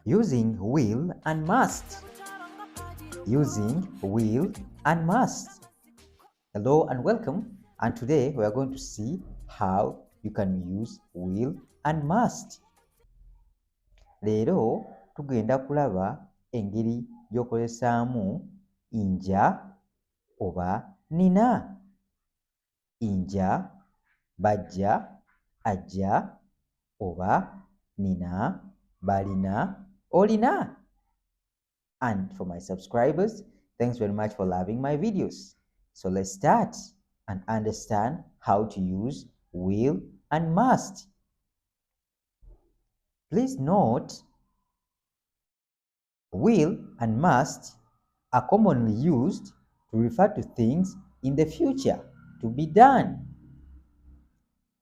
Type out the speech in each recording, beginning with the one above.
Using will and must. Using will and must. Hello and welcome, and today we are going to see how you can use will and must. Leero tugenda kulaba engeri gy'okozesaamu nja oba nina. Nja, bajja, ajja, oba nina, balina, olina. And for my subscribers, thanks very much for loving my videos. So let's start and understand how to use will and must. Please note, will and must are commonly used to refer to things in the future to be done.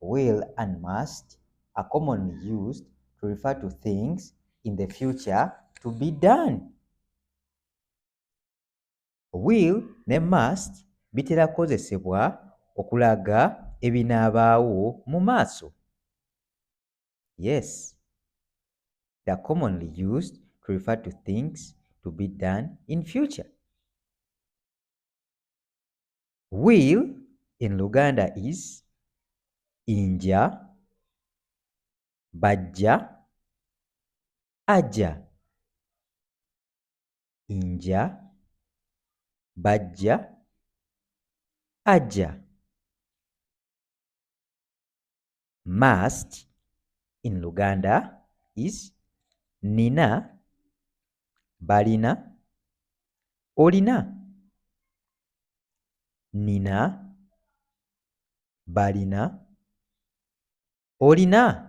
Will and must are commonly used to refer to things in the future to be done. Will ne must bitera kukozesebwa okulaga ebinaabaawo mu maaso. Yes, they are commonly used to refer to things to be done in future. Will in Luganda is inja, bajja, ajja. Inja, bajja, ajja. Must in Luganda is nina, balina, olina. Nina, balina, olina.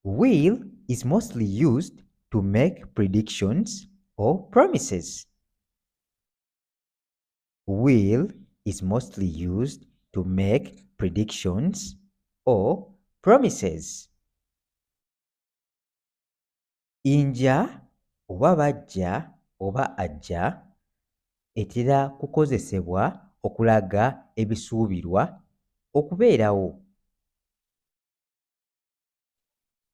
Will is mostly used to make predictions or promises. Will is mostly used to make predictions or promises. Inja oba bajja oba ajja etera kukozesebwa okulaga ebisuubirwa okubeerawo.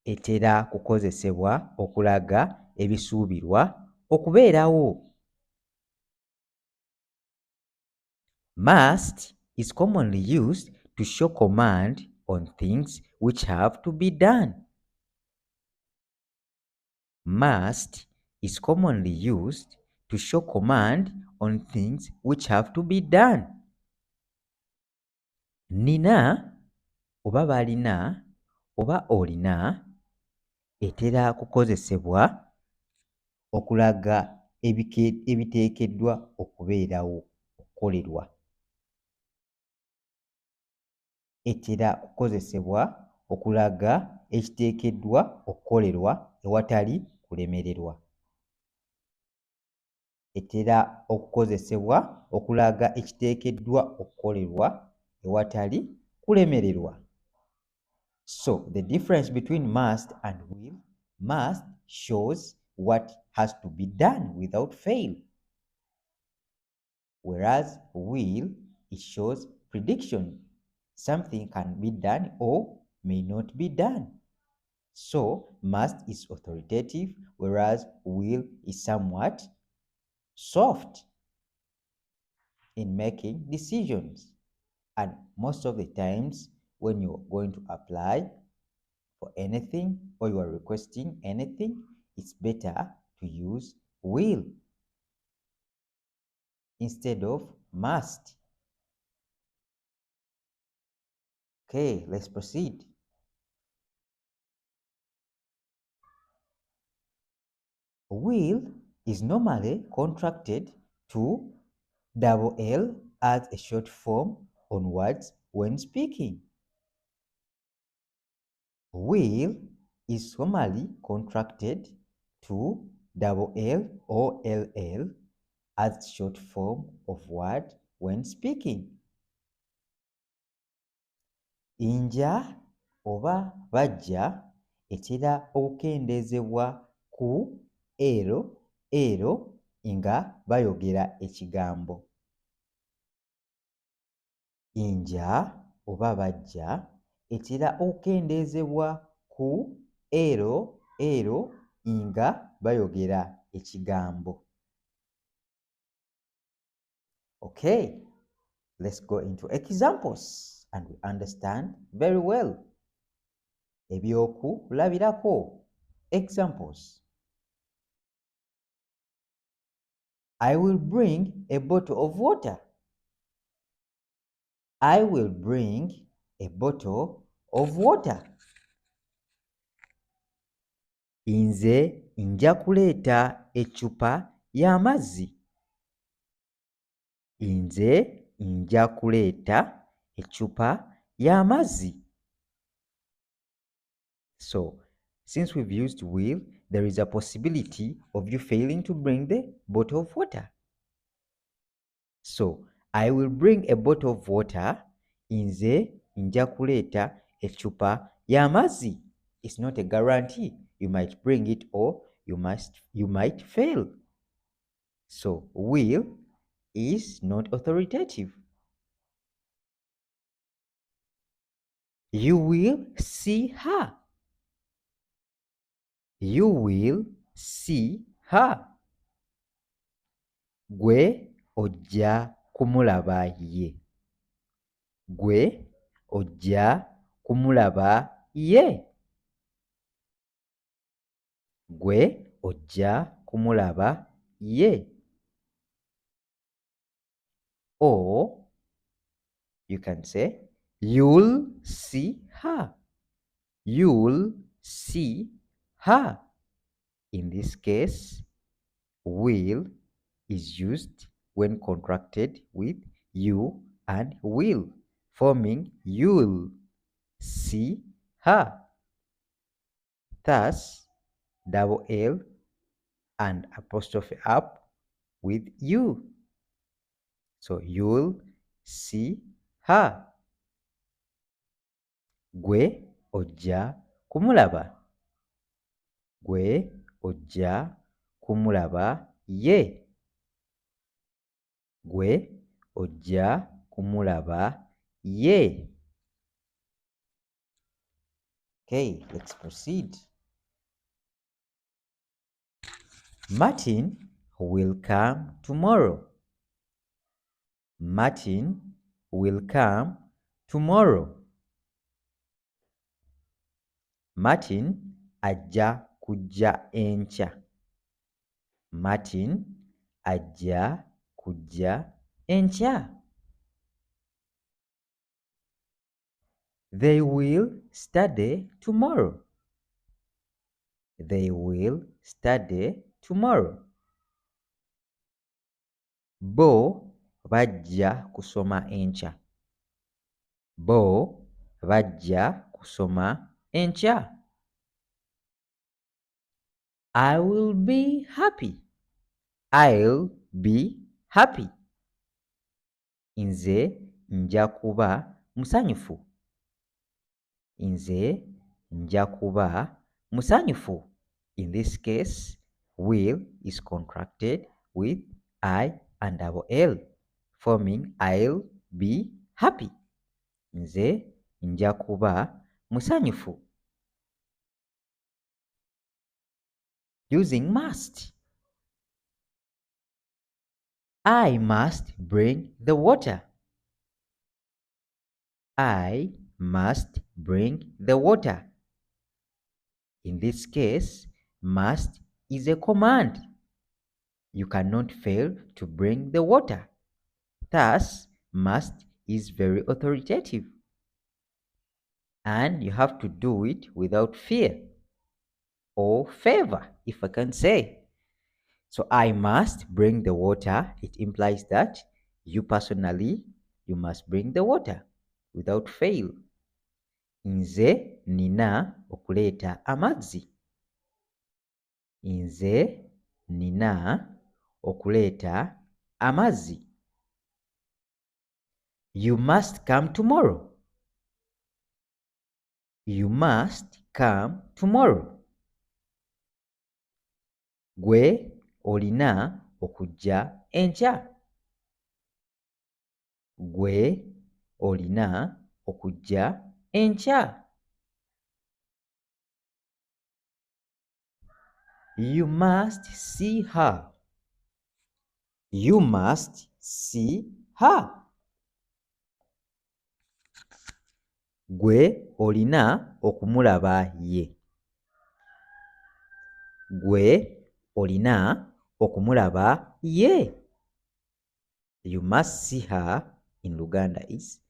Etera kukozesebwa okulaga ebisuubirwa okubeerawo. Must is commonly used to show command on things which have to be done. Must is commonly used to show command on things which have to be done. Nina oba balina oba olina etera kukozesebwa okulaga ebiteekeddwa okubeerawo okukolerwa. Etera kukozesebwa okulaga ekiteekeddwa okukolerwa ewatali kulemererwa. Etera okukozesebwa okulaga ekiteekeddwa okukolerwa ewatali kulemererwa. So the difference between must and will: must shows what has to be done without fail, whereas will, it shows prediction. Something can be done or may not be done. So must is authoritative, whereas will is somewhat soft in making decisions. And most of the times when you're going to apply for anything or you are requesting anything, it's better to use will instead of must. Okay, let's proceed. Will is normally contracted to double L as a short form on words when speaking. Will is normally contracted to double L or LL as short form of word when speaking. Inja oba bajja etera okukendeezebwa ku ero nga bayogera ekigambo. Inja oba bajja etera okukendeezebwa ku ero nga bayogera ekigambo. Okay, let's go into examples and we understand very well. Ebyokulabirako. Examples. I will bring a bottle of water. I will bring a bottle of water. Nze nja kuleeta eccupa y'amazzi. Nze nja kuleeta eccupa y'amazzi. So, since we've used will, there is a possibility of you failing to bring the bottle of water. So, I will bring a bottle of water. Nze nja kuleeta eccupa y'amazzi. It's not a guarantee. You might bring it or you might fail. So, will is not authoritative. You will see her. You will see her. Gwe ojja kumulaba ye. Gwe ojja kumulaba ye. Gwe ojja kumulaba ye. Or you can say, you'll see her. You'll see her. In this case, will is used when contracted with you and will, forming you'll see her. Thus, double L and apostrophe up with you. So you'll see her. Gwe ojja kumulaba. Gwe ojja kumulaba ye. Gwe ojja kumulaba ye. Okay, let's proceed. Martin will come tomorrow. Martin will come tomorrow. Martin ajja kujja enkya. Martin ajja kujja enkya. They will study tomorrow. They will study tomorrow. Bo bajja kusoma enkya. Bo bajja kusoma enkya. I will be happy. I'll be happy. Nze nja kuba musanyufu. Nze nja kuba musanyufu. In this case, will is contracted with I and double L, forming I'll be happy. Nze nja kuba musanyufu. Using must. I must bring the water. I must bring the water. In this case, must is a command. You cannot fail to bring the water. Thus, must is very authoritative. And you have to do it without fear or favor, if I can say. So, I must bring the water. It implies that you personally, you must bring the water without fail. Nze nina okuleeta amazzi. Nze nina okuleeta amazzi. You must come tomorrow. You must come tomorrow. Gwe olina okujja enkya. Gwe olina okujja enkya. You must see her. You must see her. Gwe olina okumulaba ye. Gwe olina okumulaba ye. You must see her in Luganda is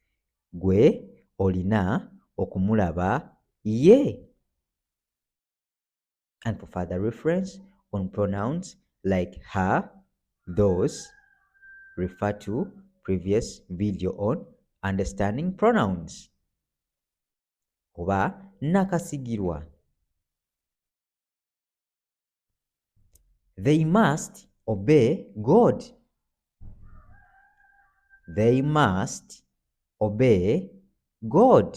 gwe olina okumulaba ye. And for further reference on pronouns like her, those, refer to previous video on understanding pronouns. Oba nakasigirwa. They must obey God. They must obey God.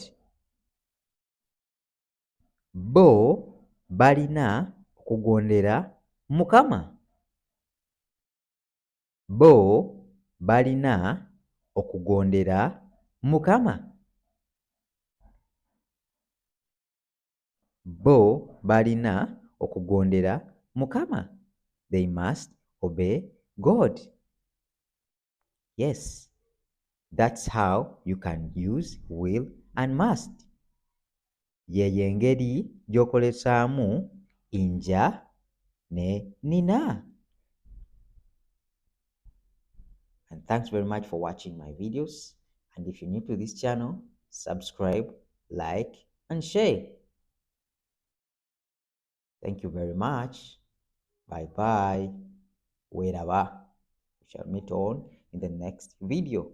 Bo balina okugondera Mukama. Bo balina okugondera Mukama. Bo balina okugondera Mukama. They must obey God. Yes, that's how you can use will and must. Yeye engeri gy'okolesaamu inja ne nina. And thanks very much for watching my videos. And if you're new to this channel, subscribe, like, and share. Thank you very much. Bye-bye. Wherever we shall meet on in the next video.